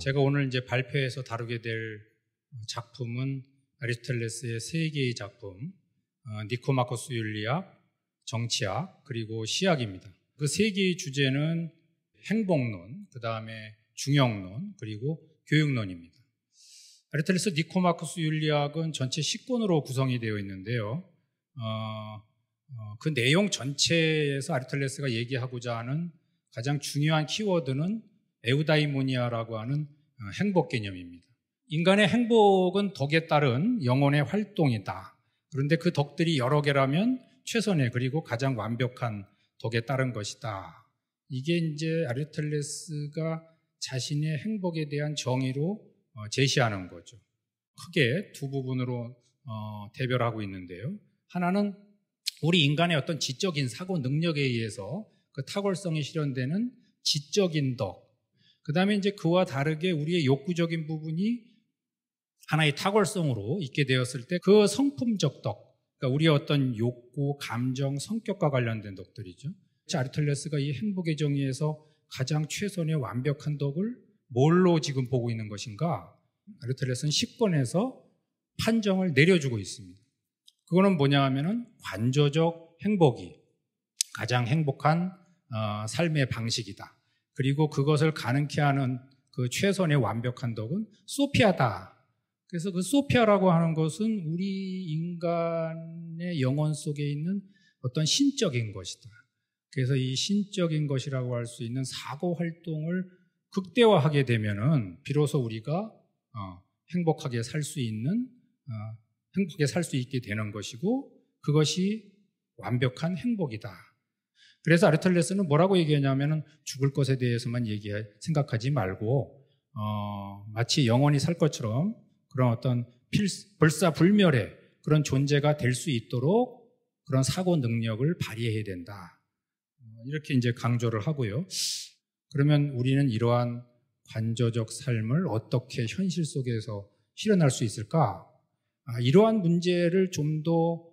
제가 오늘 이제 발표해서 다루게 될 작품은 아리스토텔레스의 세 개의 작품, 니코마코스 윤리학, 정치학, 그리고 시학입니다. 그 세 개의 주제는 행복론, 그 다음에 중형론, 그리고 교육론입니다. 아리스토텔레스 니코마코스 윤리학은 전체 10권으로 구성이 되어 있는데요. 그 내용 전체에서 아리스토텔레스가 얘기하고자 하는 가장 중요한 키워드는 에우다이모니아라고 하는 행복 개념입니다. 인간의 행복은 덕에 따른 영혼의 활동이다. 그런데 그 덕들이 여러 개라면 최선의 그리고 가장 완벽한 덕에 따른 것이다. 이게 이제 아리스토텔레스가 자신의 행복에 대한 정의로 제시하는 거죠. 크게 두 부분으로 대별하고 있는데요. 하나는 우리 인간의 어떤 지적인 사고 능력에 의해서 그 탁월성이 실현되는 지적인 덕. 그 다음에 이제 그와 다르게 우리의 욕구적인 부분이 하나의 탁월성으로 있게 되었을 때 그 성품적 덕. 그러니까 우리의 어떤 욕구, 감정, 성격과 관련된 덕들이죠. 아리스토텔레스가 이 행복의 정의에서 가장 최선의 완벽한 덕을 뭘로 지금 보고 있는 것인가? 아리스토텔레스는 10권에서 판정을 내려주고 있습니다. 그거는 뭐냐 하면은 관조적 행복이 가장 행복한 삶의 방식이다. 그리고 그것을 가능케 하는 그 최선의 완벽한 덕은 소피아다. 그래서 그 소피아라고 하는 것은 우리 인간의 영혼 속에 있는 어떤 신적인 것이다. 그래서 이 신적인 것이라고 할 수 있는 사고 활동을 극대화하게 되면은 비로소 우리가 행복하게 살 수 있는 행복하게 살 수 있게 되는 것이고 그것이 완벽한 행복이다. 그래서 아리스토텔레스는 뭐라고 얘기하냐면은 죽을 것에 대해서만 생각하지 말고 마치 영원히 살 것처럼 그런 어떤 불사불멸의 그런 존재가 될 수 있도록 그런 사고 능력을 발휘해야 된다. 이렇게 이제 강조를 하고요. 그러면 우리는 이러한 관조적 삶을 어떻게 현실 속에서 실현할 수 있을까? 이러한 문제를 좀 더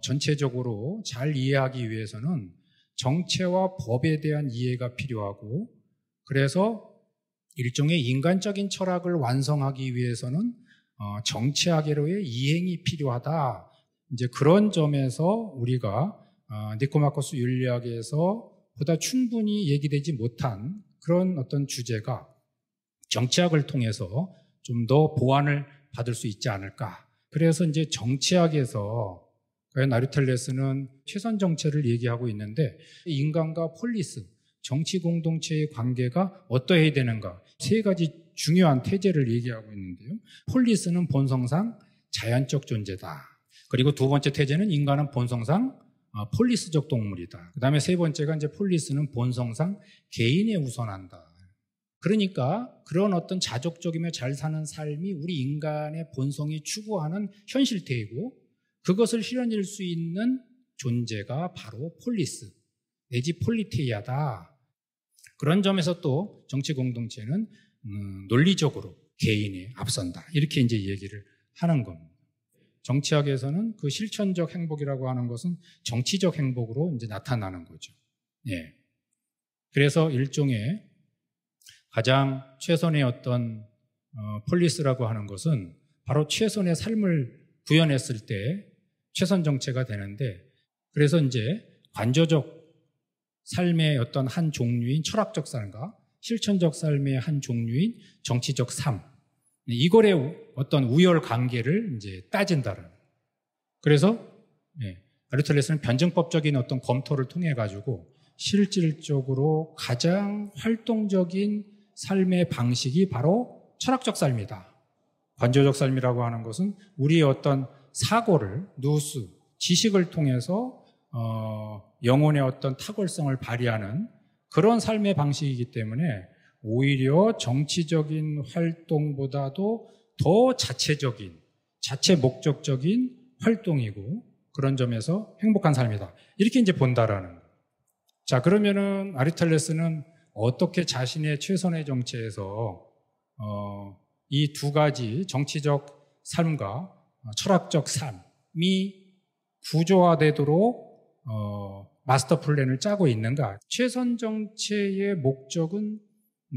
전체적으로 잘 이해하기 위해서는 정체와 법에 대한 이해가 필요하고 그래서 일종의 인간적인 철학을 완성하기 위해서는 정치학으로의 이행이 필요하다. 이제 그런 점에서 우리가 니코마코스 윤리학에서 보다 충분히 얘기되지 못한 그런 어떤 주제가 정치학을 통해서 좀 더 보완을 받을 수 있지 않을까. 그래서 이제 정치학에서 과연 아리스토텔레스는 최선 정체를 얘기하고 있는데 인간과 폴리스, 정치 공동체의 관계가 어떠해야 되는가 세 가지 중요한 태제를 얘기하고 있는데요. 폴리스는 본성상 자연적 존재다. 그리고 두 번째 태제는 인간은 본성상 폴리스적 동물이다. 그 다음에 세 번째가 이제 폴리스는 본성상 개인에 우선한다. 그러니까 그런 어떤 자족적이며 잘 사는 삶이 우리 인간의 본성이 추구하는 현실태이고 그것을 실현할 수 있는 존재가 바로 폴리스 내지 폴리테이아다. 그런 점에서 또 정치 공동체는 논리적으로 개인에 앞선다. 이렇게 이제 얘기를 하는 겁니다. 정치학에서는 그 실천적 행복이라고 하는 것은 정치적 행복으로 이제 나타나는 거죠. 예. 그래서 일종의 가장 최선의 어떤 폴리스라고 하는 것은 바로 최선의 삶을 구현했을 때 최선 정체가 되는데 그래서 이제 관조적 삶의 어떤 한 종류인 철학적 삶과 실천적 삶의 한 종류인 정치적 삶 이거의 어떤 우열 관계를 이제 따진다는. 그래서 아리스토텔레스는 변증법적인 어떤 검토를 통해 가지고 실질적으로 가장 활동적인 삶의 방식이 바로 철학적 삶이다. 관조적 삶이라고 하는 것은 우리의 어떤 사고를, 누수, 지식을 통해서 영혼의 어떤 탁월성을 발휘하는 그런 삶의 방식이기 때문에 오히려 정치적인 활동보다도 더 자체적인, 자체 목적적인 활동이고 그런 점에서 행복한 삶이다. 이렇게 이제 본다라는 거예요. 자, 그러면은 아리스토텔레스는 어떻게 자신의 최선의 정체에서 이 두 가지 정치적 삶과 철학적 삶이 구조화되도록 마스터 플랜을 짜고 있는가? 최선 정체의 목적은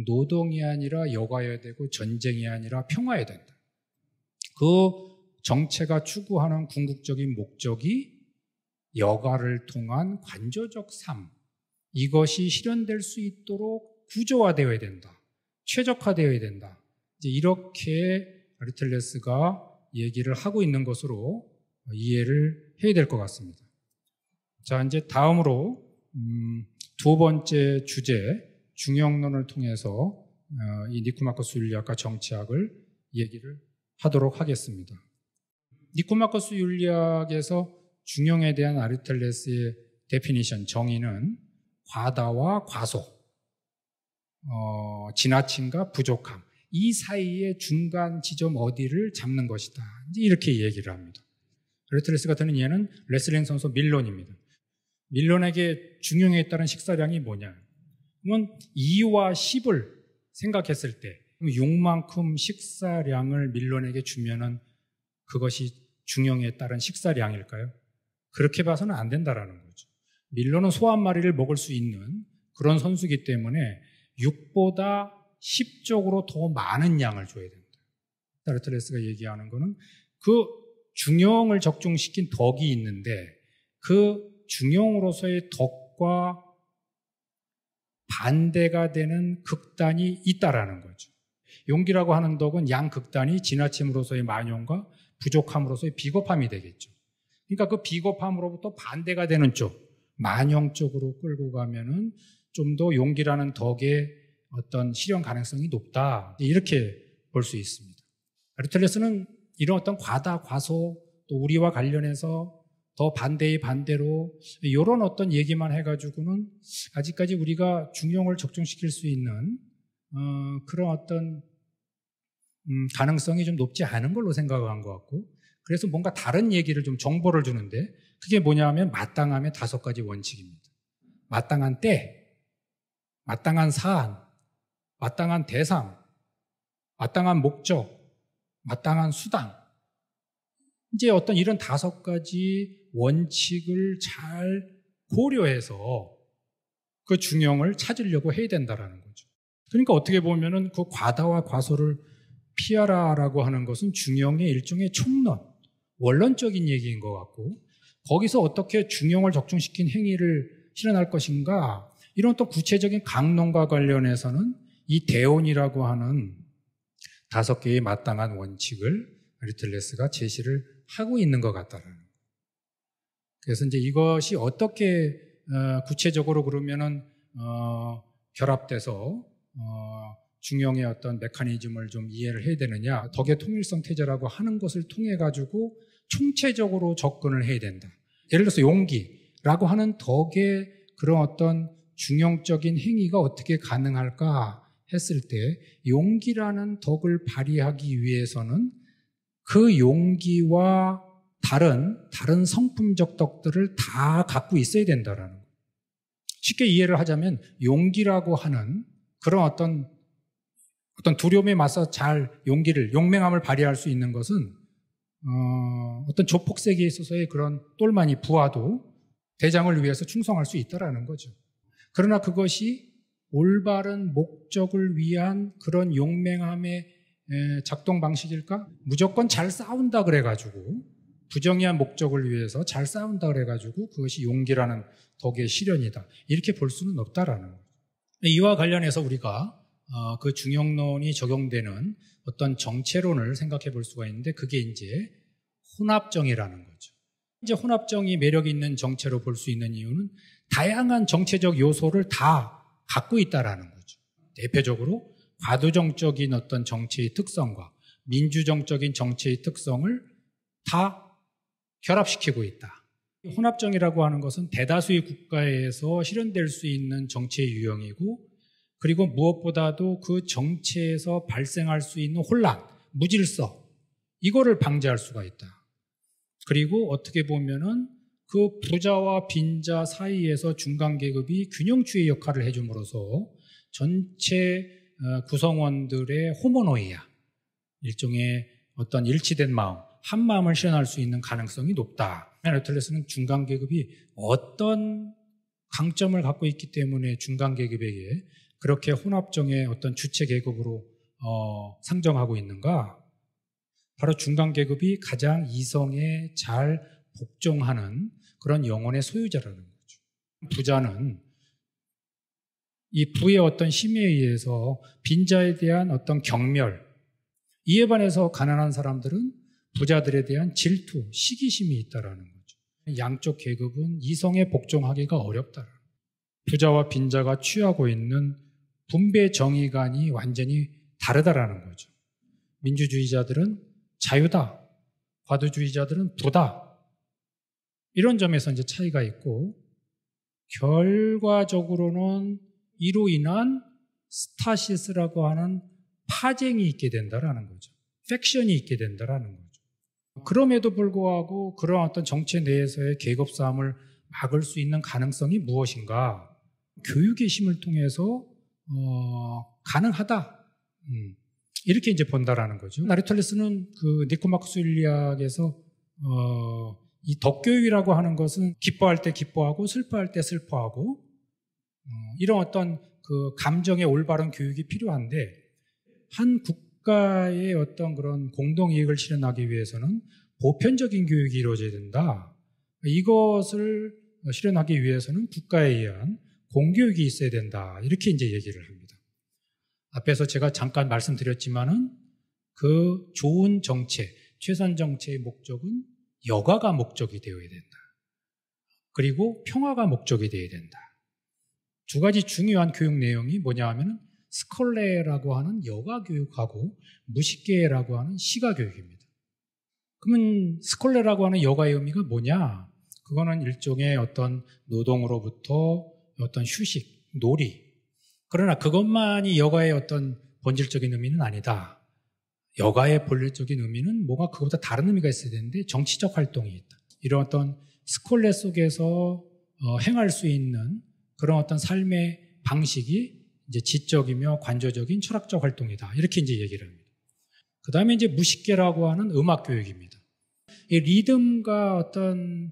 노동이 아니라 여가여야 되고 전쟁이 아니라 평화여야 된다. 그 정체가 추구하는 궁극적인 목적이 여가를 통한 관조적 삶, 이것이 실현될 수 있도록 구조화되어야 된다. 최적화되어야 된다. 이제 이렇게 아리스토텔레스가 얘기를 하고 있는 것으로 이해를 해야 될 것 같습니다. 자, 이제 다음으로 두 번째 주제, 중용론을 통해서 이 니코마코스 윤리학과 정치학을 얘기를 하도록 하겠습니다. 니코마코스 윤리학에서 중용에 대한 아리스토텔레스의 데피니션, 정의는 과다와 과소, 지나침과 부족함, 이 사이의 중간 지점 어디를 잡는 것이다. 이렇게 얘기를 합니다. 아리스토텔레스가 드는 예는 레슬링 선수 밀론입니다. 밀론에게 중용에 따른 식사량이 뭐냐? 그러면 2와 10을 생각했을 때 6만큼 식사량을 밀론에게 주면은 그것이 중용에 따른 식사량일까요? 그렇게 봐서는 안 된다라는 거죠. 밀론은 소 한 마리를 먹을 수 있는 그런 선수이기 때문에 6보다 10쪽으로 더 많은 양을 줘야 된다. 아리스토텔레스가 얘기하는 거는 그 중용을 적중시킨 덕이 있는데 그 중용으로서의 덕과 반대가 되는 극단이 있다라는 거죠. 용기라고 하는 덕은 양극단이 지나침으로서의 만용과 부족함으로서의 비겁함이 되겠죠. 그러니까 그 비겁함으로부터 반대가 되는 쪽, 만용 쪽으로 끌고 가면은 좀 더 용기라는 덕의 어떤 실현 가능성이 높다. 이렇게 볼 수 있습니다. 아리스토텔레스는 이런 어떤 과다, 과소, 또 우리와 관련해서 더 반대의 반대로 이런 어떤 얘기만 해가지고는 아직까지 우리가 중용을 적중시킬 수 있는 그런 어떤 가능성이 좀 높지 않은 걸로 생각한 것 같고, 그래서 뭔가 다른 얘기를 좀 정보를 주는데 그게 뭐냐면 마땅함의 5가지 원칙입니다. 마땅한 때, 마땅한 사안, 마땅한 대상, 마땅한 목적, 마땅한 수단, 이제 어떤 이런 5가지 원칙을 잘 고려해서 그 중용을 찾으려고 해야 된다라는 거죠. 그러니까 어떻게 보면은 그 과다와 과소를 피하라라고 하는 것은 중용의 일종의 총론, 원론적인 얘기인 것 같고, 거기서 어떻게 중용을 적중시킨 행위를 실현할 것인가, 이런 또 구체적인 강론과 관련해서는 이 대온이라고 하는 5개의 마땅한 원칙을 아리스토텔레스가 제시를 하고 있는 것 같다라는 거예요. 그래서 이제 이것이 어떻게 구체적으로 그러면은 결합돼서 중용의 어떤 메커니즘을 좀 이해를 해야 되느냐, 덕의 통일성 태제라고 하는 것을 통해 가지고 총체적으로 접근을 해야 된다. 예를 들어서 용기라고 하는 덕의 그런 어떤 중용적인 행위가 어떻게 가능할까 했을 때 용기라는 덕을 발휘하기 위해서는 그 용기와 다른 성품적 덕들을 다 갖고 있어야 된다라는 거예요. 쉽게 이해를 하자면 용기라고 하는 그런 어떤 두려움에 맞서 잘 용맹함을 발휘할 수 있는 것은 어떤 조폭세계에 있어서의 그런 똘마니 부하도 대장을 위해서 충성할 수 있다라는 거죠. 그러나 그것이 올바른 목적을 위한 그런 용맹함의 작동 방식일까? 무조건 잘 싸운다 그래가지고, 부정의한 목적을 위해서 잘 싸운다 그래가지고 그것이 용기라는 덕의 실현이다, 이렇게 볼 수는 없다라는 거예요. 이와 관련해서 우리가 그 중용론이 적용되는 어떤 정체론을 생각해 볼 수가 있는데, 그게 이제 혼합정이라는 거죠. 이제 혼합정이 매력 있는 정체로 볼 수 있는 이유는 다양한 정체적 요소를 다 갖고 있다라는 거죠. 대표적으로 과도정적인 어떤 정체의 특성과 민주정적인 정체의 특성을 다 결합시키고 있다. 혼합정이라고 하는 것은 대다수의 국가에서 실현될 수 있는 정체의 유형이고, 그리고 무엇보다도 그 정체에서 발생할 수 있는 혼란, 무질서, 이거를 방지할 수가 있다. 그리고 어떻게 보면은 그 부자와 빈자 사이에서 중간계급이 균형추의 역할을 해줌으로써 전체 구성원들의 호모노이아, 일종의 어떤 일치된 마음, 한 마음을 실현할 수 있는 가능성이 높다. 아리스토텔레스는 중간계급이 어떤 강점을 갖고 있기 때문에 중간계급에게 그렇게 혼합정의 어떤 주체 계급으로 상정하고 있는가? 바로 중간 계급이 가장 이성에 잘 복종하는 그런 영혼의 소유자라는 거죠. 부자는 이 부의 어떤 힘에 의해서 빈자에 대한 어떤 경멸, 이에 반해서 가난한 사람들은 부자들에 대한 질투, 시기심이 있다라는 거죠. 양쪽 계급은 이성에 복종하기가 어렵다. 부자와 빈자가 취하고 있는 분배 정의관이 완전히 다르다라는 거죠. 민주주의자들은 자유다, 과도주의자들은 부다. 이런 점에서 이제 차이가 있고, 결과적으로는 이로 인한 스타시스라고 하는 파쟁이 있게 된다라는 거죠. 팩션이 있게 된다라는 거죠. 그럼에도 불구하고 그런 어떤 정체 내에서의 계급 싸움을 막을 수 있는 가능성이 무엇인가? 교육의 힘을 통해서 가능하다. 이렇게 이제 본다라는 거죠. 아리스토텔레스는 그 니코마코스 일리학에서 이 덕교육이라고 하는 것은 기뻐할 때 기뻐하고 슬퍼할 때 슬퍼하고 이런 어떤 그 감정의 올바른 교육이 필요한데, 한 국가의 어떤 그런 공동이익을 실현하기 위해서는 보편적인 교육이 이루어져야 된다. 이것을 실현하기 위해서는 국가에 의한 공교육이 있어야 된다. 이렇게 이제 얘기를 합니다. 앞에서 제가 잠깐 말씀드렸지만은 그 좋은 정체, 최선 정체의 목적은 여가가 목적이 되어야 된다. 그리고 평화가 목적이 되어야 된다. 두 가지 중요한 교육 내용이 뭐냐 하면은 스콜레라고 하는 여가 교육하고 무식계라고 하는 시가 교육입니다. 그러면 스콜레라고 하는 여가의 의미가 뭐냐? 그거는 일종의 어떤 노동으로부터 어떤 휴식, 놀이. 그러나 그것만이 여가의 어떤 본질적인 의미는 아니다. 여가의 본질적인 의미는 뭐가 그것보다 다른 의미가 있어야 되는데 정치적 활동이 있다. 이런 어떤 스콜레 속에서 행할 수 있는 그런 어떤 삶의 방식이 이제 지적이며 관조적인 철학적 활동이다. 이렇게 이제 얘기를 합니다. 그 다음에 이제 무식계라고 하는 음악 교육입니다. 이 리듬과 어떤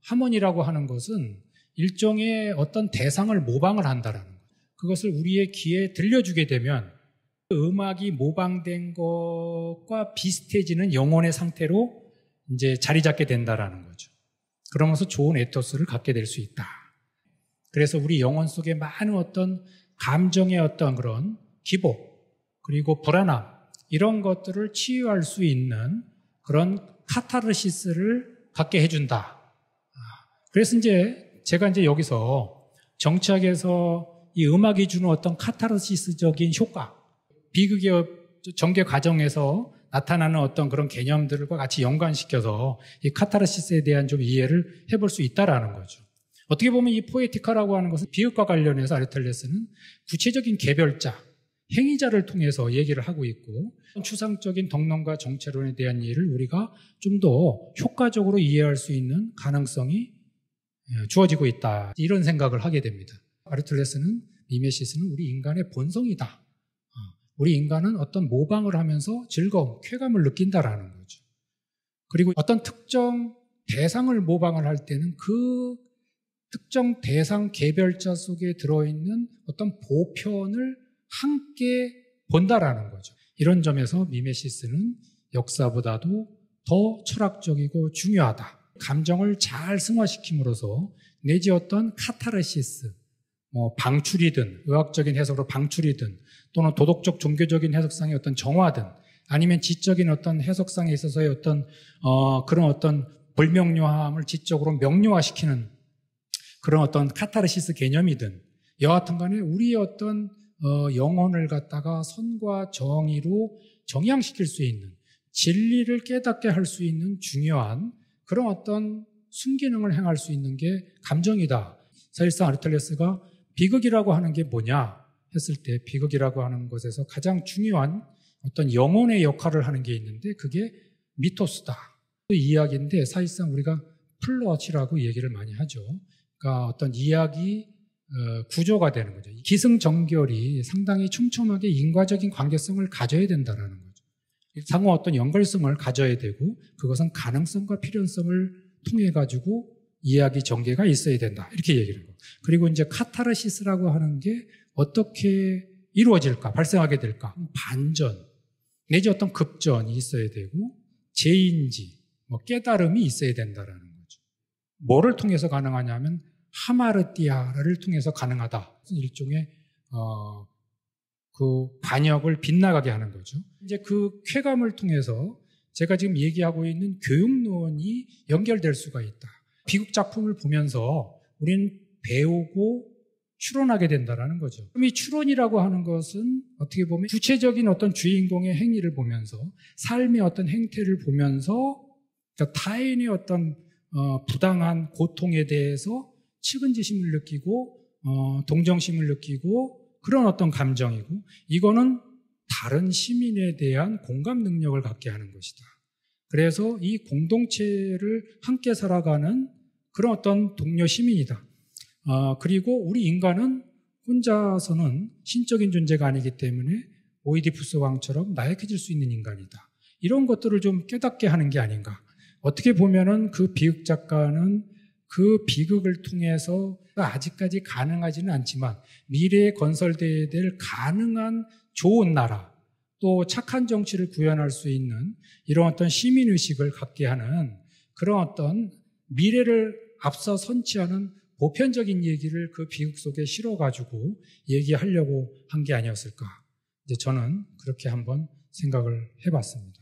하모니라고 하는 것은 일종의 어떤 대상을 모방을 한다라는 것. 그것을 우리의 귀에 들려주게 되면 음악이 모방된 것과 비슷해지는 영혼의 상태로 이제 자리 잡게 된다라는 거죠. 그러면서 좋은 에토스를 갖게 될 수 있다. 그래서 우리 영혼 속에 많은 어떤 감정의 어떤 그런 기복, 그리고 불안함, 이런 것들을 치유할 수 있는 그런 카타르시스를 갖게 해준다. 그래서 이제 제가 이제 여기서 정치학에서 이 음악이 주는 어떤 카타르시스적인 효과, 비극의 전개 과정에서 나타나는 어떤 그런 개념들과 같이 연관시켜서 이 카타르시스에 대한 좀 이해를 해볼 수 있다라는 거죠. 어떻게 보면 이 포에티카라고 하는 것은 비극과 관련해서 아리스토텔레스는 구체적인 개별자, 행위자를 통해서 얘기를 하고 있고, 추상적인 덕론과 정체론에 대한 이해를 우리가 좀 더 효과적으로 이해할 수 있는 가능성이 주어지고 있다. 이런 생각을 하게 됩니다. 아리스토텔레스는, 미메시스는 우리 인간의 본성이다. 우리 인간은 어떤 모방을 하면서 즐거움, 쾌감을 느낀다라는 거죠. 그리고 어떤 특정 대상을 모방을 할 때는 그 특정 대상 개별자 속에 들어있는 어떤 보편을 함께 본다라는 거죠. 이런 점에서 미메시스는 역사보다도 더 철학적이고 중요하다. 감정을 잘 승화시킴으로써 내지 어떤 카타르시스, 방출이든 의학적인 해석으로 방출이든 또는 도덕적 종교적인 해석상의 어떤 정화든 아니면 지적인 어떤 해석상에 있어서의 어떤 그런 어떤 불명료함을 지적으로 명료화시키는 그런 어떤 카타르시스 개념이든 여하튼 간에 우리의 어떤 영혼을 갖다가 선과 정의로 정향시킬 수 있는, 진리를 깨닫게 할 수 있는 중요한 그런 어떤 순기능을 행할 수 있는 게 감정이다. 사실상 아리스토텔레스가 비극이라고 하는 게 뭐냐 했을 때 비극이라고 하는 것에서 가장 중요한 어떤 영혼의 역할을 하는 게 있는데 그게 미토스다. 그 이야기인데 사실상 우리가 플롯이라고 얘기를 많이 하죠. 그러니까 어떤 이야기 구조가 되는 거죠. 기승전결이 상당히 촘촘하게 인과적인 관계성을 가져야 된다는 거죠. 상호 어떤 연결성을 가져야 되고 그것은 가능성과 필연성을 통해 가지고 이야기 전개가 있어야 된다. 이렇게 얘기를 해요. 그리고 이제 카타르시스라고 하는 게 어떻게 이루어질까, 발생하게 될까? 반전, 내지 어떤 급전이 있어야 되고 재인지, 깨달음이 있어야 된다라는 거죠. 뭐를 통해서 가능하냐면 하마르티아를 통해서 가능하다. 일종의 그 반역을 빗나가게 하는 거죠. 이제 그 쾌감을 통해서 제가 지금 얘기하고 있는 교육론이 연결될 수가 있다. 비극 작품을 보면서 우리는 배우고 추론하게 된다는 거죠. 그럼 이 추론이라고 하는 것은 어떻게 보면 구체적인 어떤 주인공의 행위를 보면서 삶의 어떤 행태를 보면서 그러니까 타인의 어떤 부당한 고통에 대해서 측은지심을 느끼고 동정심을 느끼고 그런 어떤 감정이고 이거는 다른 시민에 대한 공감 능력을 갖게 하는 것이다. 그래서 이 공동체를 함께 살아가는 그런 어떤 동료 시민이다. 그리고 우리 인간은 혼자서는 신적인 존재가 아니기 때문에 오이디푸스 왕처럼 나약해질 수 있는 인간이다. 이런 것들을 좀 깨닫게 하는 게 아닌가. 어떻게 보면은 그 비극 작가는 그 비극을 통해서 아직까지 가능하지는 않지만 미래에 건설되어야 될 가능한 좋은 나라 또 착한 정치를 구현할 수 있는 이런 어떤 시민의식을 갖게 하는 그런 어떤 미래를 앞서 선취하는 보편적인 얘기를 그 비극 속에 실어가지고 얘기하려고 한 게 아니었을까. 이제 저는 그렇게 한번 생각을 해봤습니다.